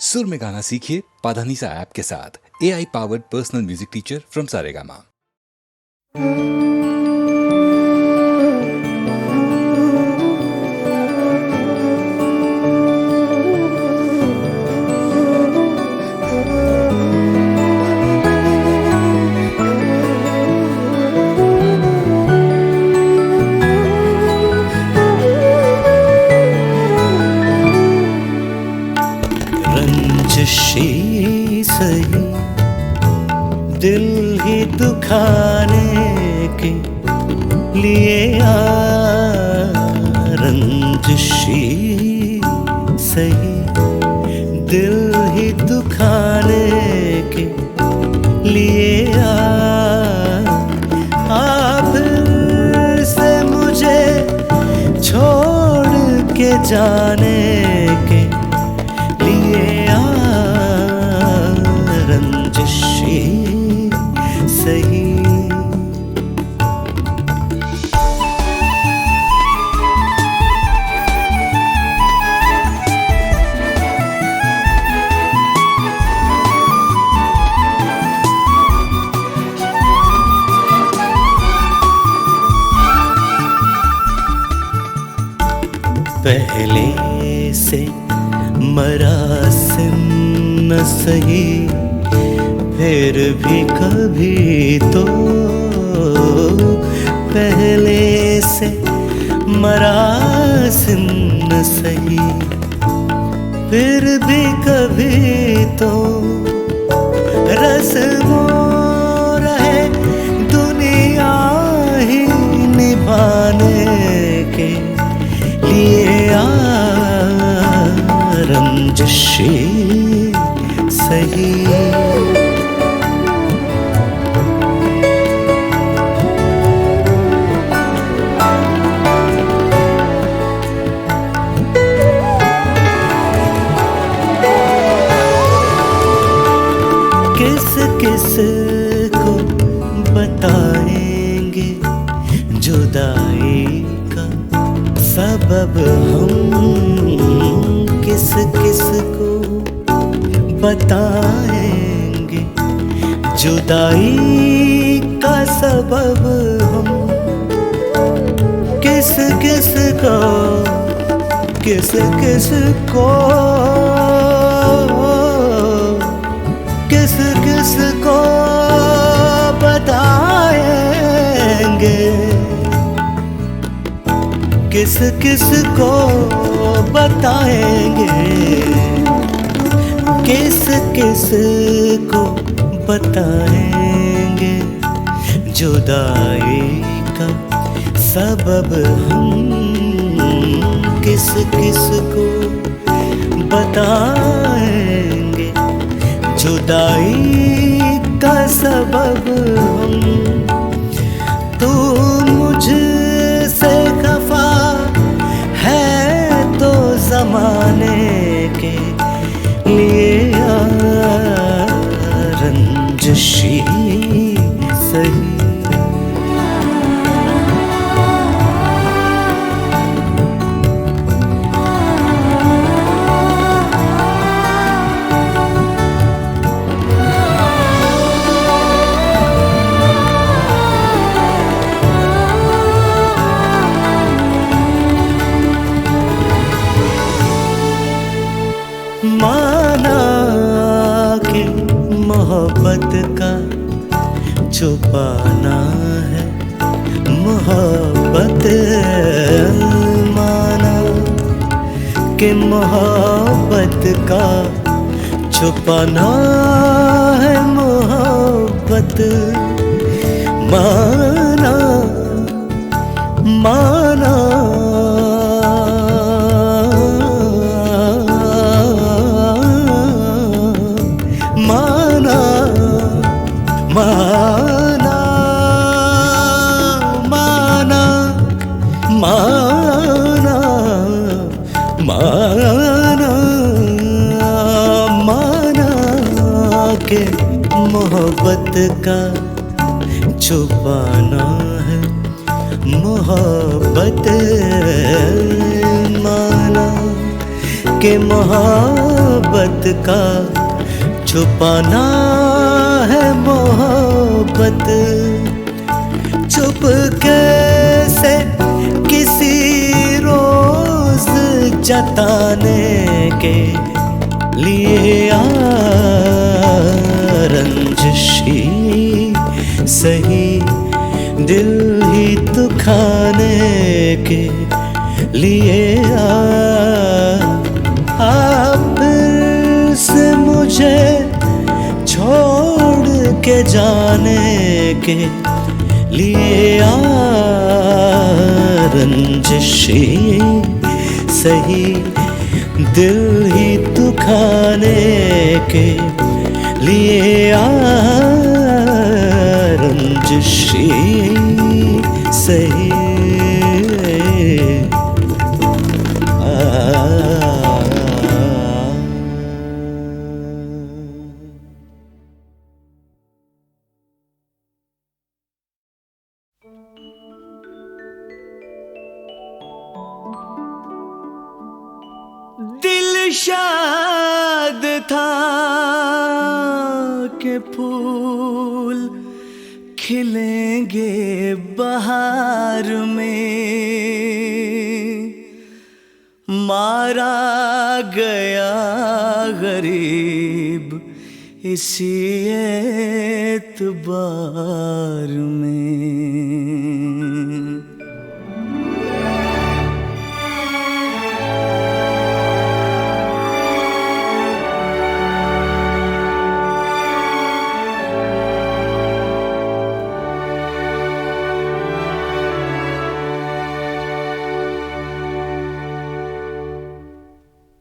सुर में गाना सीखिए पाधानीसा ऐप के साथ। AI powered personal music teacher from Saregama. रंजिशी सही दिल ही दुखाने के लिए रंजिशी सही दिल ही दुखाने के लिए फिर से मुझे छोड़ के जाने के लिए रंजिशी सही। पहले से मरासिम न सही फिर भी कभी तो पहले से मरासिम न सही फिर भी कभी तो रस्मों रहे दुनिया ही निभाने के लिए रंजिशी सही। किस किस को बताएंगे जुदाई का सबब हम किस किस को बताएंगे जुदाई का सबब हम किस किस को किस किस को किस किस को बताएंगे किस किस को बताएंगे किस किस को बताएंगे जुदाई का सबब हम किस किस को बताएंगे जुदाई का सबब हम। तू मुझसे खफा है तो ज़माने के लिए रंजिशी सही। माना कि मोहब्बत का छुपाना है मोहब्बत माना कि मोहब्बत का छुपाना है मोहब्बत माना माना माना माना माना माना माना माना के मोहब्बत का छुपाना है मोहब्बत माना के मोहब्बत का छुपाना है मोहब्बत। चुप कैसे किसी रोज जताने के लिए रंजिशी सही दिल ही दुखाने के लिए फिर से मुझे छोड़ के जाने के लिए रंजिशी सही दिल ही दुखाने के लिए रंजिशी सही दिल शाद था के फूल खिलेंगे बहार में, मारा गया गरीब इसी एतबार में।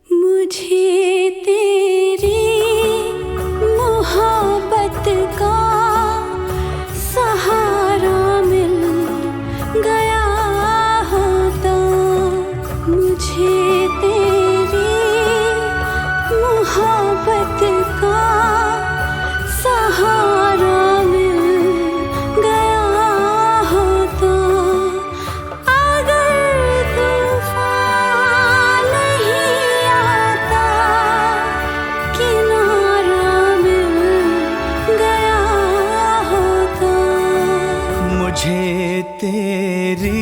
मुझे तेरी मोहब्बत का सहारा मिल गया होता, मुझे तेरी मोहब्बत का सहारा मिल गया होता। अगर तूफान नहीं आता किनारा मिल गया होता। मुझे तेरी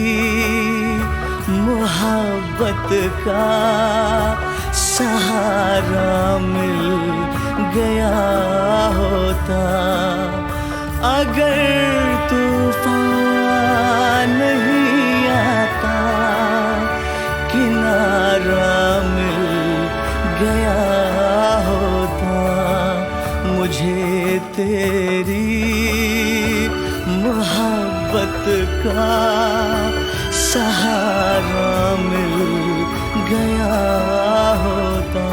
मोहब्बत का सहारा मिल गया होता, अगर तूफान नहीं आता किनारा मिल गया होता। मुझे तेरी मोहब्बत का सहारा मिल गया होता।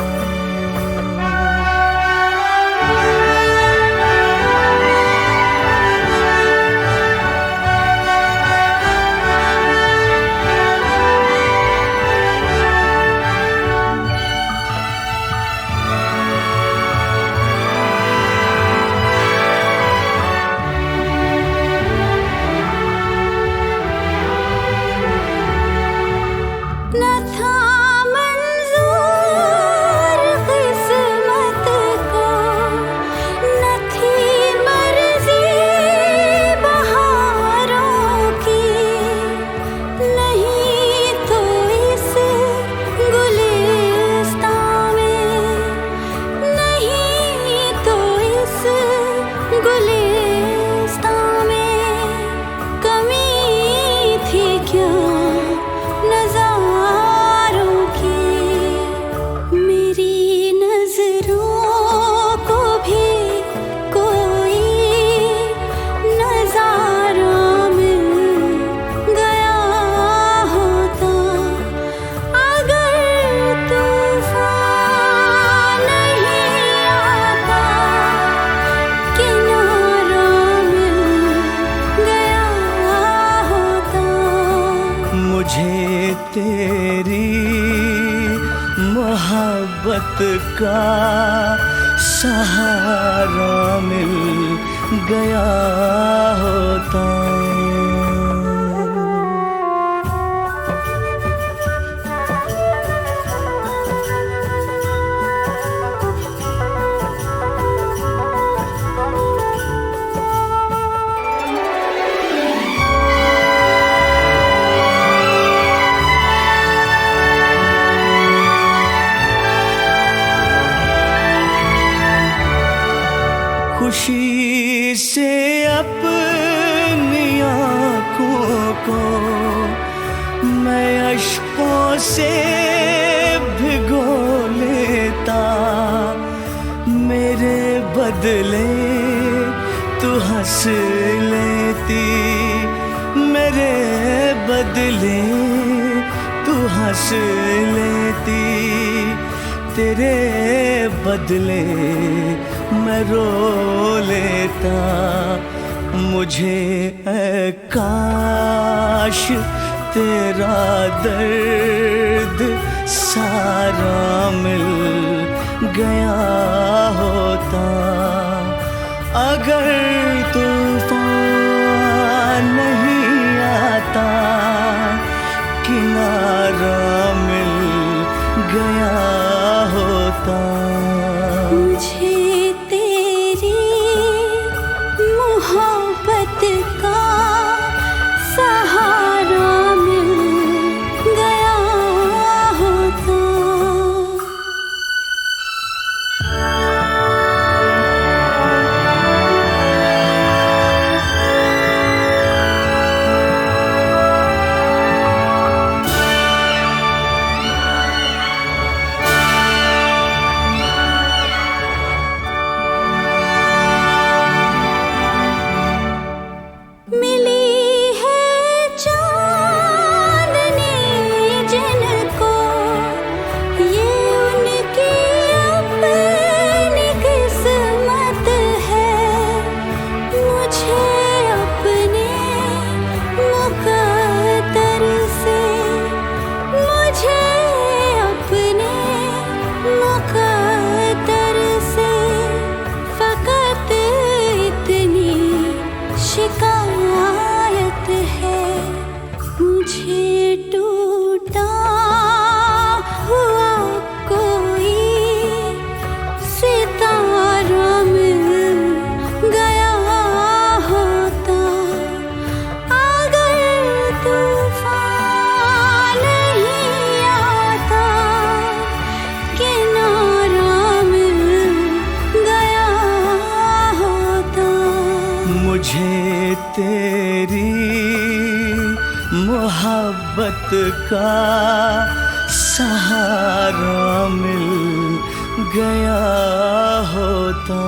न था मंजूर किस्मत को, न थी मर्जी बहारों की, नहीं तो इस गुलिस्तां में, नहीं तो इस गुलिस्तां में कमी थी क्या नज़ारों की। मेरी नज़रों को भी कोई नज़ारा मिल गया होता, अगर तूफान नहीं आता किनारा मिल गया होता। मुझे तेरी मोहब्बत का सहारा मिल गया होता। खामोशी से अपनी आँखों को मैं अश्कों से भिगो लेता, मेरे बदले तू हंस लेती, मेरे बदले तू हंस लेती, तेरे बदले मैं रो लेता। मुझे ऐ काश तेरा दर्द सारा मिल गया होता, अगर तूफान नहीं आता किनारा मिल गया होता। मुझे तेरी मोहब्बत का सहारा मिल गया होता। शिकायत है मुझे टूटा हुआ कोई सितारा मिल गया होता, अगर तूफान नहीं आता किनारा मिल गया होता। मुझे तेरी मोहब्बत का सहारा मिल गया होता।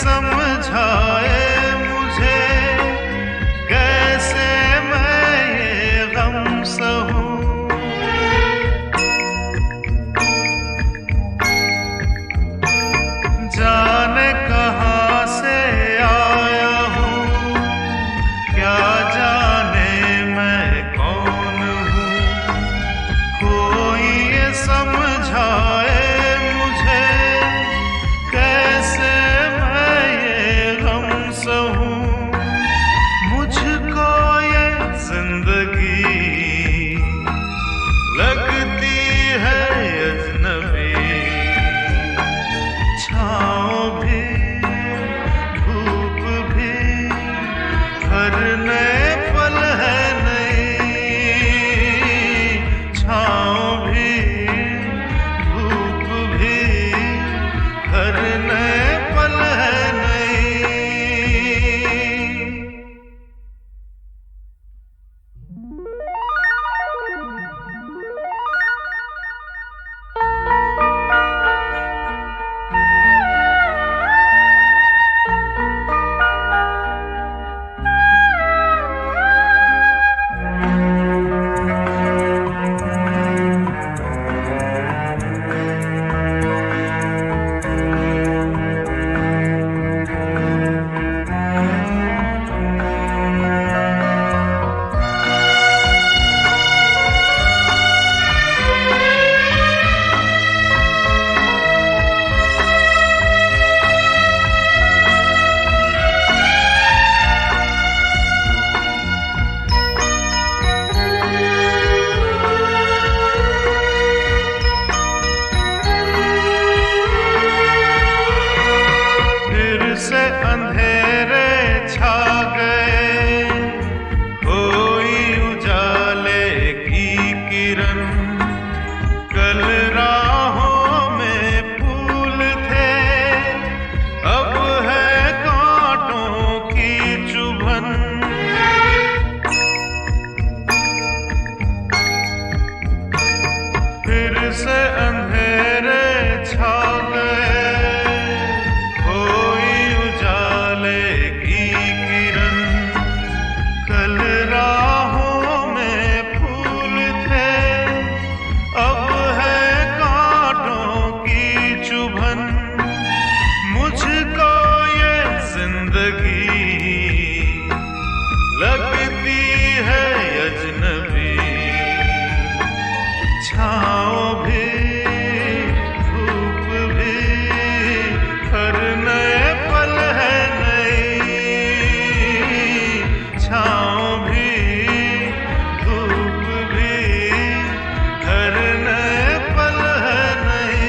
समझाए मुझे, कैसे मैं ये गम सहूं। जाने कहाँ से आया हूँ, क्या जाने मैं कौन हूँ। कोई ये समझाए मुझे, कैसे मैं ये गम सहूं। मुझको ये जिंदगी लगती है अजनबी। छाँव भी धूप भी हर नए पल है नई। छाँव भी धूप भी हर नए पल है नई। से अंधेरे छा गए, कोई उजाले की किरण। कल राहों में फूल थे, अब है कांटों की चुभन। फिर से अंधेरे छा गए, मुझको ये जिंदगी लगती है अजनबी। छाँव भी धूप भी हर नए पल है नई। छाँव भी धूप भी हर नए पल है नई।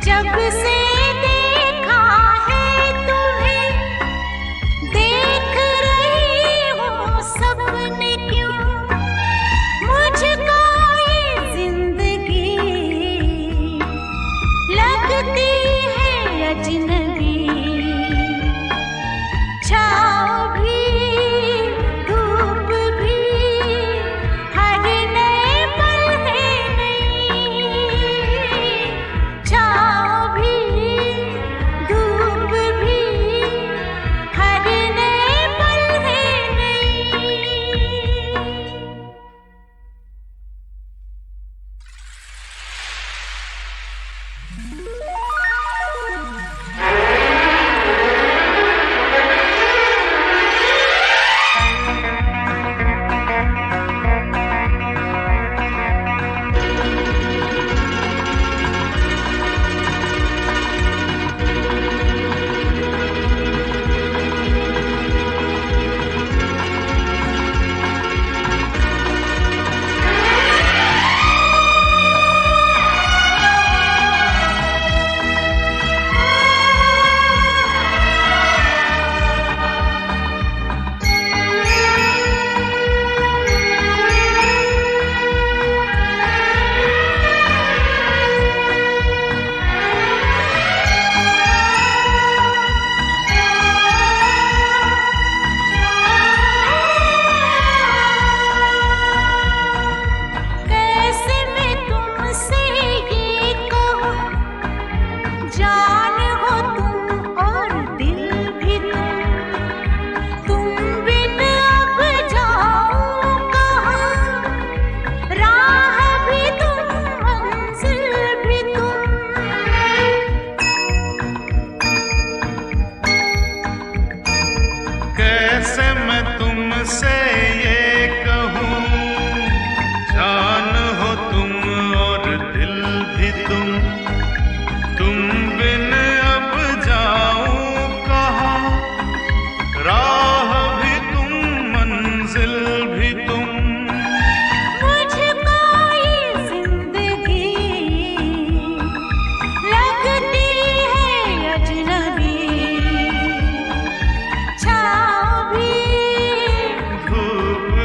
जब से देखा है तुम्हें, देख रही कैसे मैं तुमसे ये कहूँ, जान हो तुम और दिल भी तुम बिन अब जाऊं कहाँ, राह भी तुम मंजिल भी तुम। मुझको ये जिंदगी लगती है अजनबी, छाँव भी धूप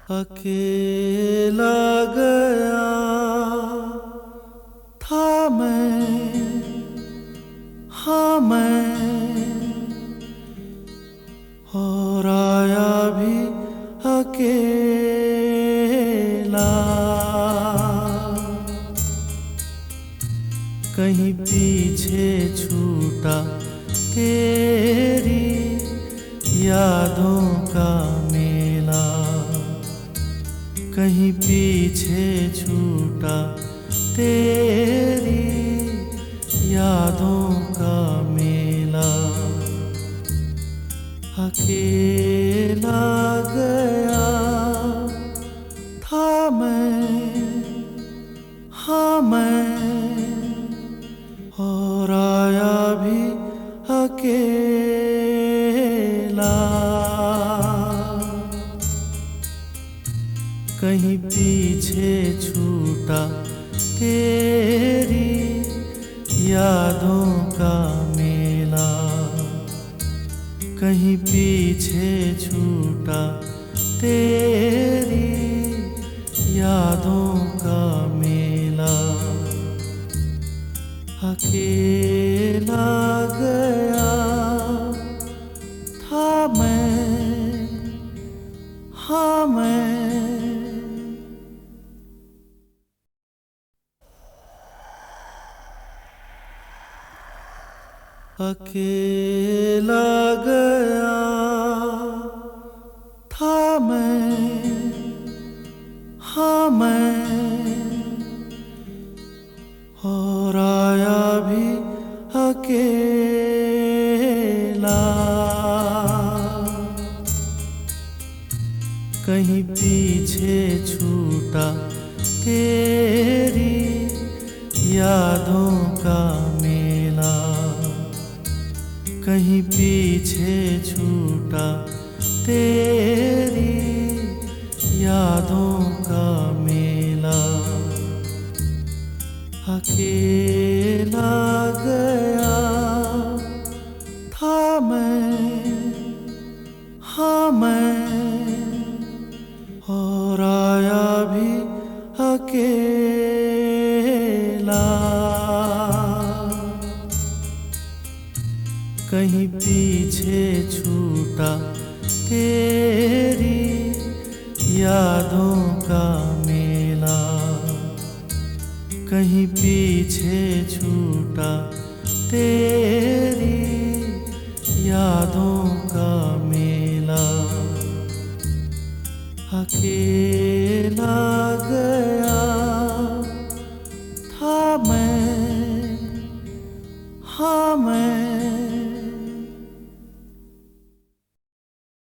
अकेला गया था मैं, हाँ मैं, और आया भी अकेला। कहीं पीछे छूटा तेरी यादों का मेला, कहीं पीछे छूटा तेरी यादों का मेला। अकेला गया था मैं, हाँ मैं, और आया भी अकेला। कहीं पीछे छूटा तेरी यादों का मेला, कहीं पीछे छूटा तेरी यादों का मेला। अकेला गया था मैं, हाँ मैं। अकेला गया था मैं, हाँ मैं, और आया भी अकेला। कहीं पीछे छूटा तेरी यादों का मेला, कहीं पीछे छूटा तेरी यादों का मेला। अकेला गया था मैं, हाँ मैं, और आया भी अकेला। कहीं पीछे छूटा तेरी यादों का मेला, कहीं पीछे छूटा तेरी यादों का मेला। अकेला गया